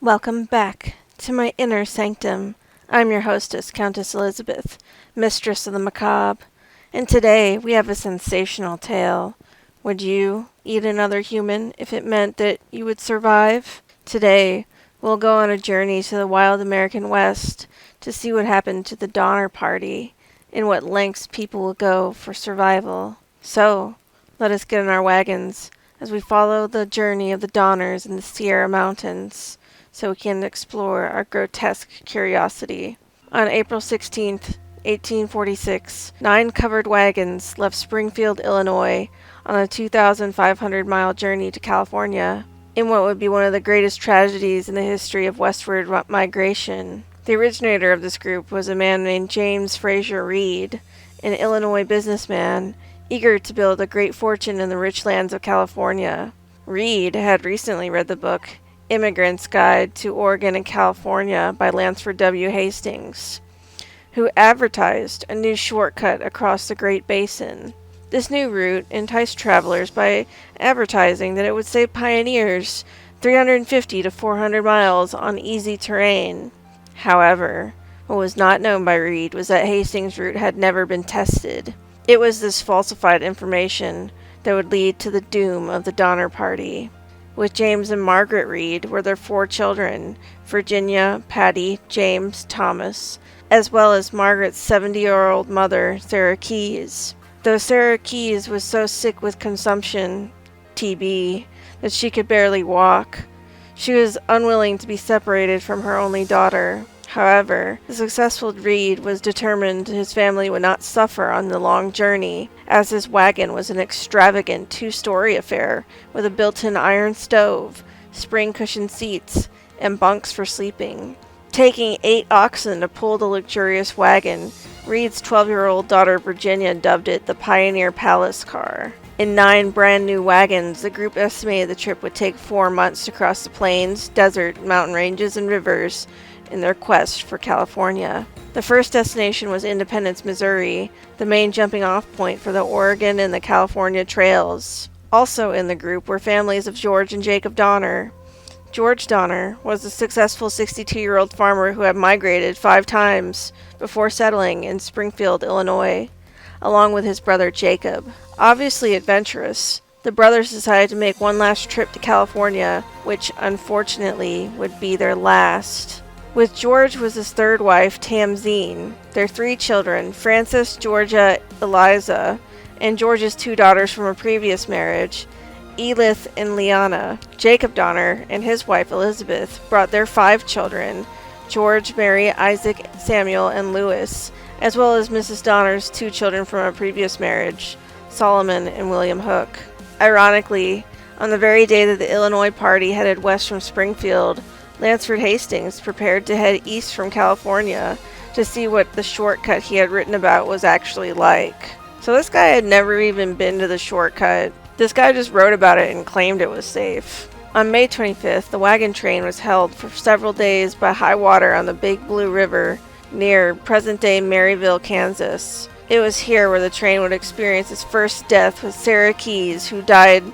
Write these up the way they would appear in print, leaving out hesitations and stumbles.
Welcome back to my inner sanctum. I'm your hostess, Countess Elizabeth, mistress of the macabre, and today we have a sensational tale. Would you eat another human if it meant that you would survive? Today, we'll go on a journey to the wild American West to see what happened to the Donner Party and what lengths people will go for survival. So, let us get in our wagons as we follow the journey of the Donners in the Sierra Mountains, so we can explore our grotesque curiosity. On April 16th, 1846, 9 covered wagons left Springfield, Illinois, on a 2,500-mile journey to California, in what would be one of the greatest tragedies in the history of westward migration. The originator of this group was a man named James Fraser Reed, an Illinois businessman eager to build a great fortune in the rich lands of California. Reed had recently read the book Immigrant's Guide to Oregon and California by Lansford W. Hastings, who advertised a new shortcut across the Great Basin. This new route enticed travelers by advertising that it would save pioneers 350 to 400 miles on easy terrain. However, what was not known by Reed was that Hastings' route had never been tested. It was this falsified information that would lead to the doom of the Donner Party. With James and Margaret Reed were their 4 children, Virginia, Patty, James, Thomas, as well as Margaret's 70-year-old mother, Sarah Keyes. Though Sarah Keyes was so sick with consumption, TB, that she could barely walk, she was unwilling to be separated from her only daughter. However, the successful Reed was determined his family would not suffer on the long journey, as his wagon was an extravagant 2-story affair with a built-in iron stove, spring-cushioned seats, and bunks for sleeping. Taking 8 oxen to pull the luxurious wagon, Reed's 12-year-old daughter Virginia dubbed it the Pioneer Palace Car. In 9 brand-new wagons, the group estimated the trip would take 4 months to cross the plains, desert, mountain ranges, and rivers in their quest for California. The first destination was Independence, Missouri, the main jumping-off point for the Oregon and the California trails. Also in the group were families of George and Jacob Donner. George Donner was a successful 62-year-old farmer who had migrated 5 times before settling in Springfield, Illinois, along with his brother Jacob. Obviously adventurous, the brothers decided to make one last trip to California, which unfortunately would be their last. With George was his 3rd wife, Tamzine, their 3 children, Frances, Georgia, Eliza, and George's 2 daughters from a previous marriage, Edith and Liana. Jacob Donner and his wife Elizabeth brought their 5 children, George, Mary, Isaac, Samuel, and Louis, as well as Mrs. Donner's 2 children from a previous marriage, Solomon and William Hook. Ironically, on the very day that the Illinois party headed west from Springfield, Lansford Hastings prepared to head east from California to see what the shortcut he had written about was actually like. So this guy had never even been to the shortcut. This guy just wrote about it and claimed it was safe. On May 25th, the wagon train was held for several days by high water on the Big Blue River near present-day Maryville, Kansas. It was here where the train would experience its first death with Sarah Keyes, who died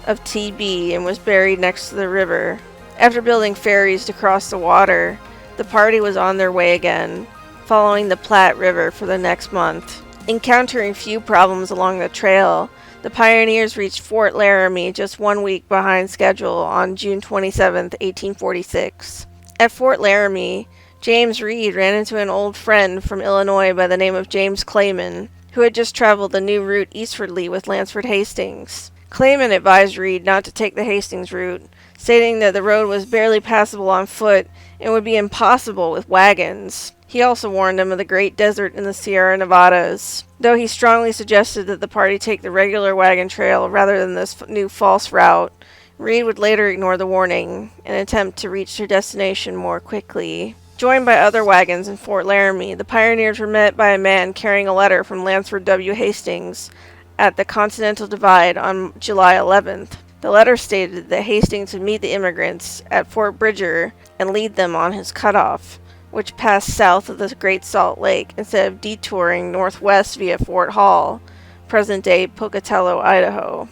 of TB and was buried next to the river. After building ferries to cross the water, the party was on their way again, following the Platte River for the next month. Encountering few problems along the trail, the pioneers reached Fort Laramie just 1 week behind schedule on June 27, 1846. At Fort Laramie, James Reed ran into an old friend from Illinois by the name of James Clayman, who had just traveled the new route eastwardly with Lansford Hastings. Clayman advised Reed not to take the Hastings route, stating that the road was barely passable on foot and would be impossible with wagons. He also warned him of the great desert in the Sierra Nevadas, though he strongly suggested that the party take the regular wagon trail rather than this new false route. Reed would later ignore the warning and attempt to reach their destination more quickly. Joined by other wagons in Fort Laramie, the pioneers were met by a man carrying a letter from Lansford W. Hastings at the Continental Divide on July 11th. The letter stated that Hastings would meet the immigrants at Fort Bridger and lead them on his cutoff, which passed south of the Great Salt Lake instead of detouring northwest via Fort Hall, present-day Pocatello, Idaho.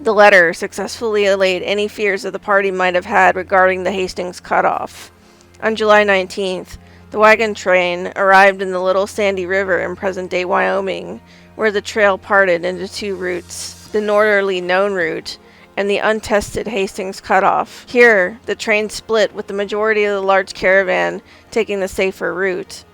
The letter successfully allayed any fears that the party might have had regarding the Hastings cutoff. On July 19th, the wagon train arrived in the Little Sandy River in present-day Wyoming, where the trail parted into two routes, the northerly known route and the untested Hastings cutoff. Here, the train split, with the majority of the large caravan taking the safer route.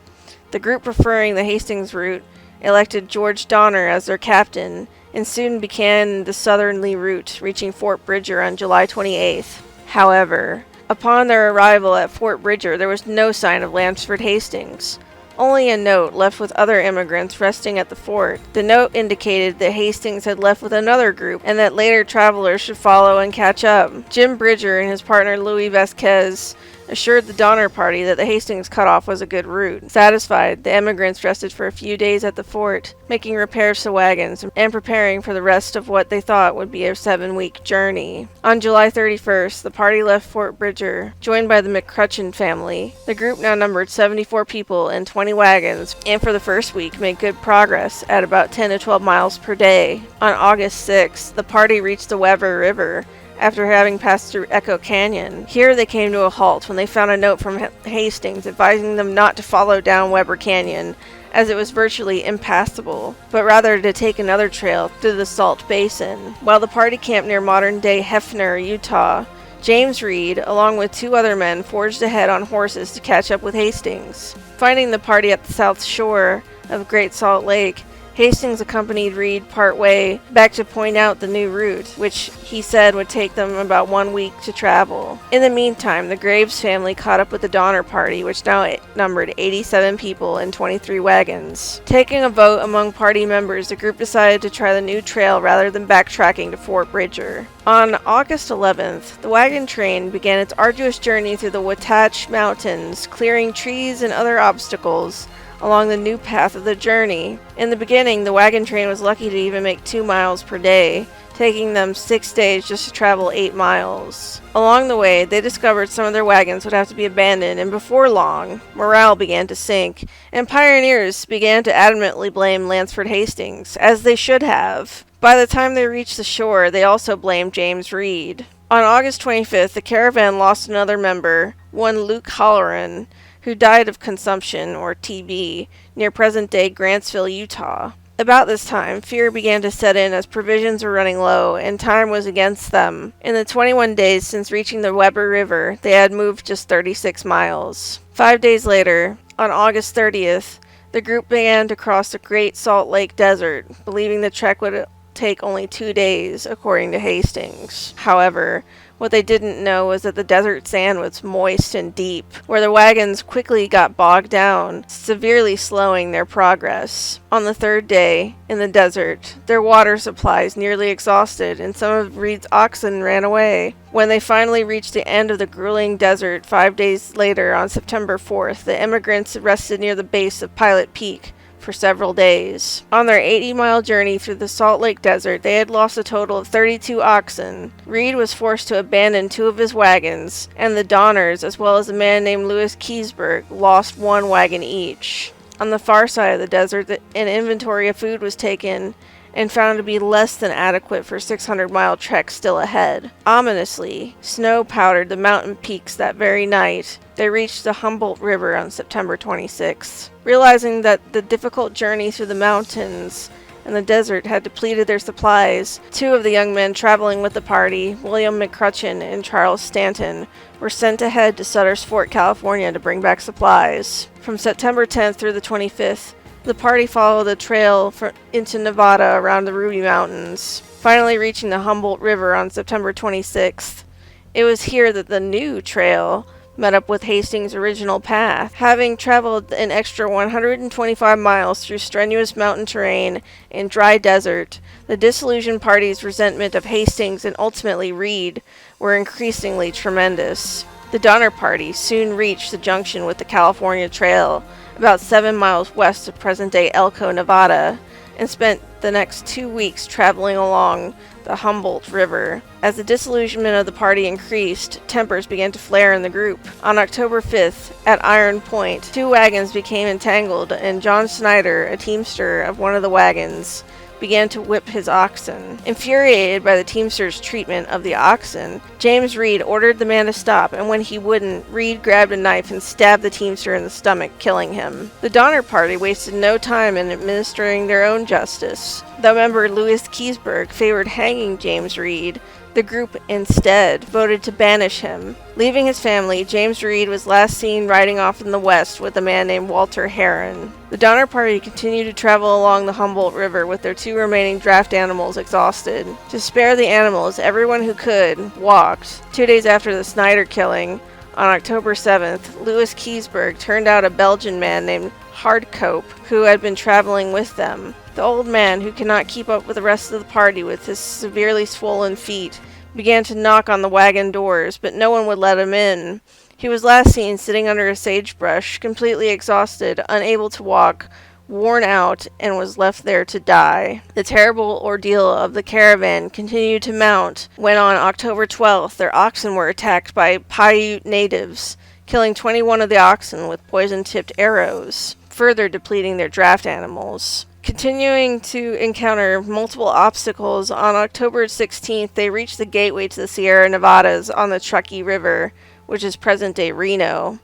The group preferring the Hastings route elected George Donner as their captain, and soon began the southerly route, reaching Fort Bridger on July 28th. However, upon their arrival at Fort Bridger, there was no sign of Lansford Hastings. Only a note left with other immigrants resting at the fort. The note indicated that Hastings had left with another group, and that later travelers should follow and catch up. Jim Bridger and his partner Louis Vasquez assured the Donner Party that the Hastings cutoff was a good route. Satisfied, the emigrants rested for a few days at the fort, making repairs to wagons and preparing for the rest of what they thought would be a 7-week journey. On July 31st, the party left Fort Bridger, joined by the McCrutchen family. The group now numbered 74 people and 20 wagons, and for the first week made good progress at about 10 to 12 miles per day. On August 6th, the party reached the Weber River, after having passed through Echo Canyon. Here they came to a halt when they found a note from Hastings advising them not to follow down Weber Canyon, as it was virtually impassable, but rather to take another trail through the Salt Basin. While the party camped near modern-day Hefner, Utah, James Reed, along with 2 other men, forged ahead on horses to catch up with Hastings. Finding the party at the south shore of Great Salt Lake, Hastings accompanied Reed partway back to point out the new route, which he said would take them about 1 week to travel. In the meantime, the Graves family caught up with the Donner Party, which now numbered 87 people and 23 wagons. Taking a vote among party members, the group decided to try the new trail rather than backtracking to Fort Bridger. On August 11th, the wagon train began its arduous journey through the Wasatch Mountains, clearing trees and other obstacles along the new path of the journey. In the beginning, the wagon train was lucky to even make 2 miles per day, taking them 6 days just to travel 8 miles. Along the way, they discovered some of their wagons would have to be abandoned, and before long, morale began to sink, and pioneers began to adamantly blame Lansford Hastings, as they should have. By the time they reached the shore, they also blamed James Reed. On August 25th, the caravan lost another member, one Luke Halloran, who died of consumption, or TB, near present-day Grantsville, Utah. About this time, fear began to set in as provisions were running low, and time was against them. In the 21 days since reaching the Weber River, they had moved just 36 miles. 5 days later, on August 30th, the group began to cross the Great Salt Lake Desert, believing the trek would take only 2 days, according to Hastings. However, what they didn't know was that the desert sand was moist and deep, where the wagons quickly got bogged down, severely slowing their progress. On the 3rd day, in the desert, their water supplies nearly exhausted, and some of Reed's oxen ran away. When they finally reached the end of the grueling desert 5 days later, on September 4th, the immigrants rested near the base of Pilot Peak for several days. On their 80-mile journey through the Salt Lake Desert, they had lost a total of 32 oxen. Reed was forced to abandon 2 of his wagons, and the Donners, as well as a man named Louis Keysburg, lost 1 wagon each. On the far side of the desert, an inventory of food was taken and found to be less than adequate for a 600-mile trek still ahead. Ominously, snow powdered the mountain peaks that very night. They reached the Humboldt River on September 26th. Realizing that the difficult journey through the mountains and the desert had depleted their supplies, 2 of the young men traveling with the party, William McCrutchen and Charles Stanton, were sent ahead to Sutter's Fort, California to bring back supplies. From September 10th through the 25th, the party followed the trail into Nevada around the Ruby Mountains, finally reaching the Humboldt River on September 26th. It was here that the new trail met up with Hastings' original path. Having traveled an extra 125 miles through strenuous mountain terrain and dry desert, the disillusioned party's resentment of Hastings and ultimately Reed were increasingly tremendous. The Donner Party soon reached the junction with the California Trail, about 7 miles west of present-day Elko, Nevada, and spent the next 2 weeks traveling along the Humboldt River. As the disillusionment of the party increased, tempers began to flare in the group. On October 5th, at Iron Point, 2 wagons became entangled, and John Snyder, a teamster of one of the wagons, began to whip his oxen. Infuriated by the teamster's treatment of the oxen, James Reed ordered the man to stop, and when he wouldn't, Reed grabbed a knife and stabbed the teamster in the stomach, killing him. The Donner Party wasted no time in administering their own justice. Though member Louis Keseberg favored hanging James Reed, the group instead voted to banish him. Leaving his family, James Reed was last seen riding off in the west with a man named Walter Heron. The Donner Party continued to travel along the Humboldt River with their 2 remaining draft animals exhausted. To spare the animals, everyone who could walked. 2 days after the Snyder killing, on October 7th, Louis Keseberg turned out a Belgian man named Hardcope, who had been traveling with them. The old man, who could not keep up with the rest of the party with his severely swollen feet, began to knock on the wagon doors, but no one would let him in. He was last seen sitting under a sagebrush, completely exhausted, unable to walk, worn out, and was left there to die. The terrible ordeal of the caravan continued to mount when on October 12th their oxen were attacked by Paiute natives, killing 21 of the oxen with poison-tipped arrows, further depleting their draft animals. Continuing to encounter multiple obstacles, on October 16th they reached the gateway to the Sierra Nevadas on the Truckee River, which is present-day Reno,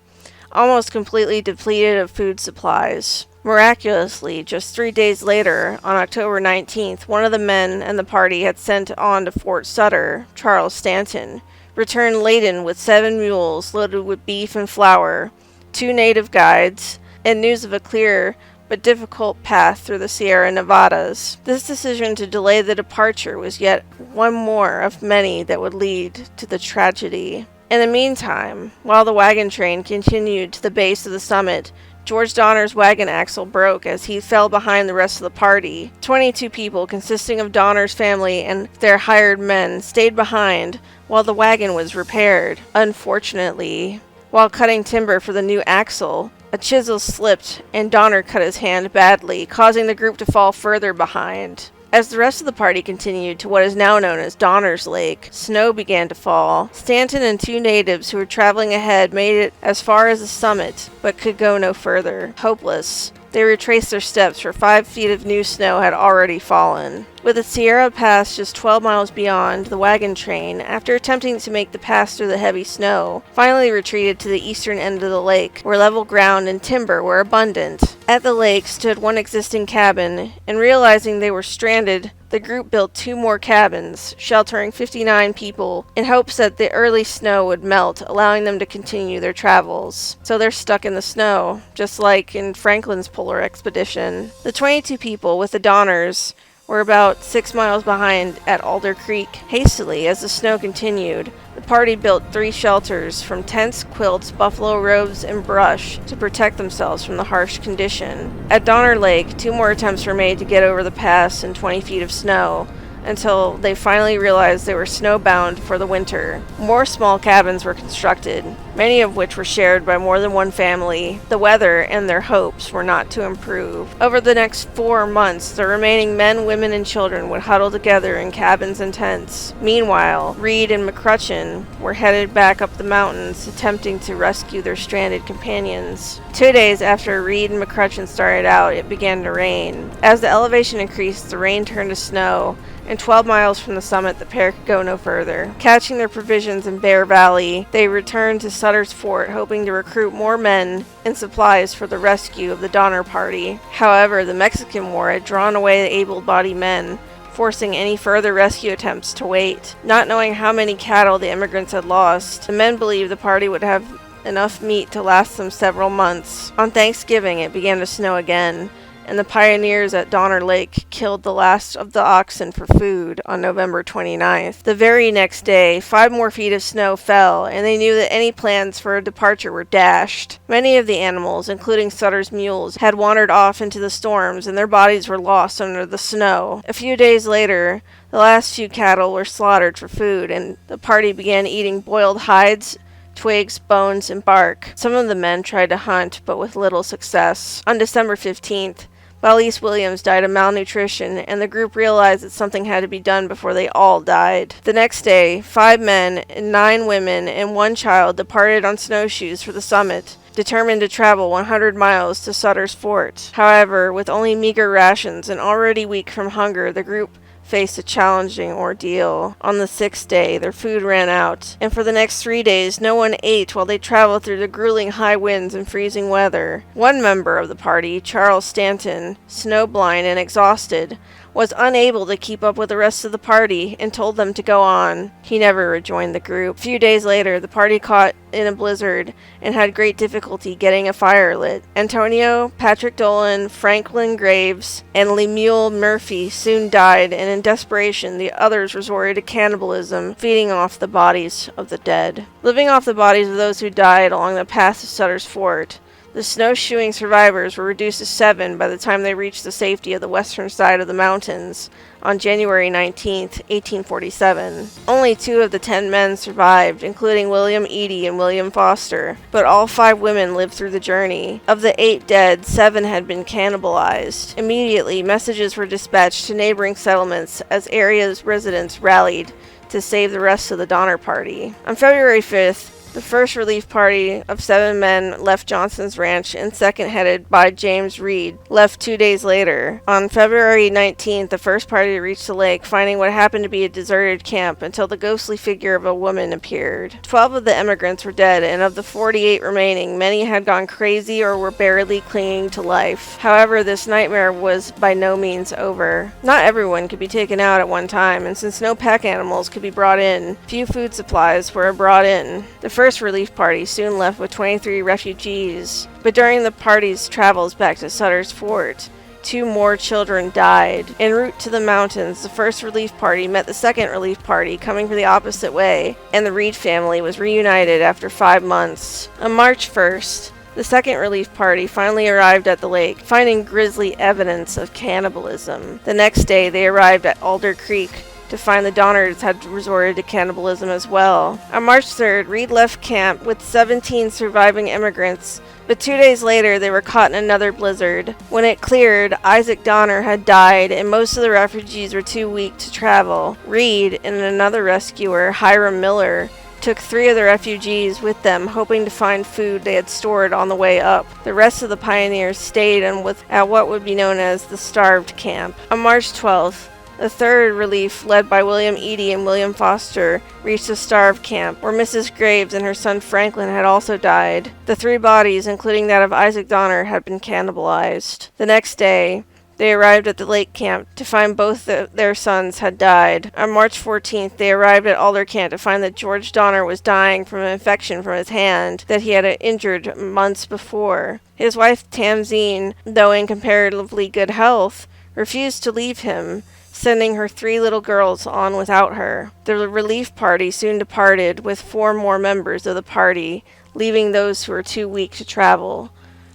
almost completely depleted of food supplies. Miraculously, just 3 days later, on October 19th, one of the men and the party had sent on to Fort Sutter, Charles Stanton, returned laden with 7 mules loaded with beef and flour, 2 native guides, and news of a clear but difficult path through the Sierra Nevadas. This decision to delay the departure was yet one more of many that would lead to the tragedy. In the meantime, while the wagon train continued to the base of the summit, George Donner's wagon axle broke as he fell behind the rest of the party. 22 people, consisting of Donner's family and their hired men, stayed behind while the wagon was repaired. Unfortunately, while cutting timber for the new axle, a chisel slipped and Donner cut his hand badly, causing the group to fall further behind. As the rest of the party continued to what is now known as Donner's Lake, snow began to fall. Stanton and 2 natives who were traveling ahead made it as far as the summit, but could go no further. Hopeless, they retraced their steps, for 5 feet of new snow had already fallen. With the Sierra Pass just 12 miles beyond, the wagon train, after attempting to make the pass through the heavy snow, finally retreated to the eastern end of the lake, where level ground and timber were abundant. At the lake stood one existing cabin, and realizing they were stranded, the group built 2 more cabins, sheltering 59 people, in hopes that the early snow would melt, allowing them to continue their travels. So they're stuck in the snow, just like in Franklin's polar expedition. The 22 people, with the Donners, were about 6 miles behind at Alder Creek. Hastily, as the snow continued, the party built 3 shelters from tents, quilts, buffalo robes, and brush to protect themselves from the harsh condition. At Donner Lake, 2 more attempts were made to get over the pass in 20 feet of snow, until they finally realized they were snowbound for the winter. More small cabins were constructed, many of which were shared by more than one family. The weather and their hopes were not to improve. Over the next 4 months, the remaining men, women, and children would huddle together in cabins and tents. Meanwhile, Reed and McCrutchen were headed back up the mountains, attempting to rescue their stranded companions. 2 days after Reed and McCrutchen started out, it began to rain. As the elevation increased, the rain turned to snow, and 12 miles from the summit, the pair could go no further. Catching their provisions in Bear Valley, they returned to Sutter's Fort, hoping to recruit more men and supplies for the rescue of the Donner Party. However, the Mexican War had drawn away the able-bodied men, forcing any further rescue attempts to wait. Not knowing how many cattle the immigrants had lost, the men believed the party would have enough meat to last them several months. On Thanksgiving, it began to snow again, and the pioneers at Donner Lake killed the last of the oxen for food on November 29th. The very next day, 5 more feet of snow fell, and they knew that any plans for a departure were dashed. Many of the animals, including Sutter's mules, had wandered off into the storms, and their bodies were lost under the snow. A few days later, the last few cattle were slaughtered for food, and the party began eating boiled hides, twigs, bones, and bark. Some of the men tried to hunt, but with little success. On December 15th, Valise Williams died of malnutrition, and the group realized that something had to be done before they all died. The next day, 5 men and 9 women and 1 child departed on snowshoes for the summit, determined to travel 100 miles to Sutter's Fort. However, with only meager rations and already weak from hunger, the group faced a challenging ordeal. On the 6th day, their food ran out, and for the next 3 days, no one ate while they traveled through the grueling high winds and freezing weather. One member of the party, Charles Stanton, snowblind and exhausted, was unable to keep up with the rest of the party and told them to go on. He never rejoined the group. A few days later, the party caught in a blizzard and had great difficulty getting a fire lit. Antonio, Patrick Dolan, Franklin Graves, and Lemuel Murphy soon died, and in desperation, the others resorted to cannibalism, feeding off the bodies of the dead. Living off the bodies of those who died along the path to Sutter's Fort, the snowshoeing survivors were reduced to 7 by the time they reached the safety of the western side of the mountains on January 19, 1847. Only 2 of the 10 men survived, including William Eady and William Foster, but all 5 women lived through the journey. Of the 8 dead, 7 had been cannibalized. Immediately, messages were dispatched to neighboring settlements as area's residents rallied to save the rest of the Donner Party. On February 5th, the first relief party of 7 men left Johnson's Ranch, and second, headed by James Reed, left 2 days later. On February 19th, the first party reached the lake, finding what happened to be a deserted camp until the ghostly figure of a woman appeared. 12 of the emigrants were dead, and of the 48 remaining, many had gone crazy or were barely clinging to life. However, this nightmare was by no means over. Not everyone could be taken out at one time, and since no pack animals could be brought in, few food supplies were brought in. The first relief party soon left with 23 refugees, but during the party's travels back to Sutter's Fort, 2 more children died. En route to the mountains, the first relief party met the second relief party coming from the opposite way, and the Reed family was reunited after 5 months. On March 1st, the second relief party finally arrived at the lake, finding grisly evidence of cannibalism. The next day, they arrived at Alder Creek to find the Donners had resorted to cannibalism as well. On March 3rd, Reed left camp with 17 surviving immigrants, but 2 days later they were caught in another blizzard. When it cleared, Isaac Donner had died, and most of the refugees were too weak to travel. Reed and another rescuer, Hiram Miller, took 3 of the refugees with them, hoping to find food they had stored on the way up. The rest of the pioneers stayed at what would be known as the Starved Camp. On March 12th, the third relief, led by William Eady and William Foster, reached the Starved Camp, where Mrs. Graves and her son Franklin had also died. The 3 bodies, including that of Isaac Donner, had been cannibalized. The next day, they arrived at the lake camp to find both their sons had died. On March 14th, they arrived at Alder Camp to find that George Donner was dying from an infection from his hand that he had injured months before. His wife Tamzine, though in comparatively good health, refused to leave him, sending her 3 little girls on without her. The relief party soon departed with 4 more members of the party, leaving those who were too weak to travel.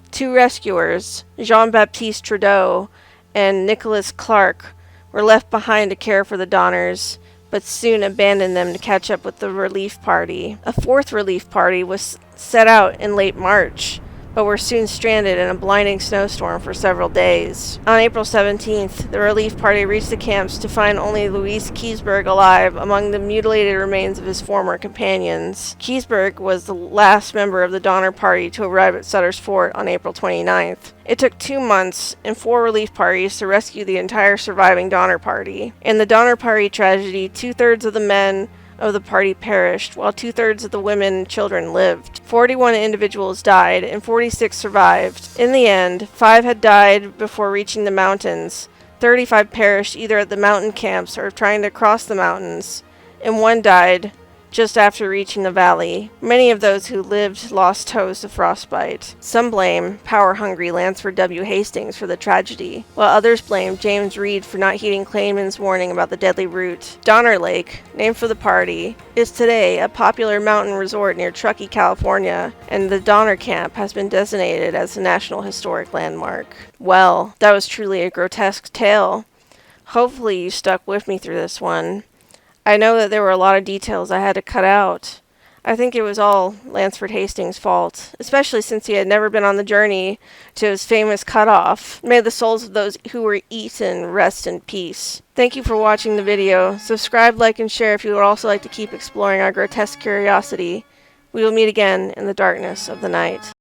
2 rescuers, Jean-Baptiste Trudeau and Nicholas Clark, were left behind to care for the Donners, but soon abandoned them to catch up with the relief party. A 4th relief party was set out in late March, but were soon stranded in a blinding snowstorm for several days. On April 17th, the relief party reached the camps to find only Louis Keseberg alive among the mutilated remains of his former companions. Keseberg was the last member of the Donner Party to arrive at Sutter's Fort on April 29th. It took 2 months and 4 relief parties to rescue the entire surviving Donner Party. In the Donner Party tragedy, 2/3 of the men of the party perished, while 2/3 of the women and children lived. 41 individuals died, and 46 survived. In the end, 5 had died before reaching the mountains, 35 perished either at the mountain camps or trying to cross the mountains, and 1 died just after reaching the valley. Many of those who lived lost toes to frostbite. Some blame power-hungry Lansford W. Hastings for the tragedy, while others blame James Reed for not heeding Clayman's warning about the deadly route. Donner Lake, named for the party, is today a popular mountain resort near Truckee, California, and the Donner Camp has been designated as a National Historic Landmark. Well, that was truly a grotesque tale. Hopefully you stuck with me through this one. I know that there were a lot of details I had to cut out. I think it was all Lansford Hastings' fault, especially since he had never been on the journey to his famous cutoff. May the souls of those who were eaten rest in peace. Thank you for watching the video. Subscribe, like, and share if you would also like to keep exploring our grotesque curiosity. We will meet again in the darkness of the night.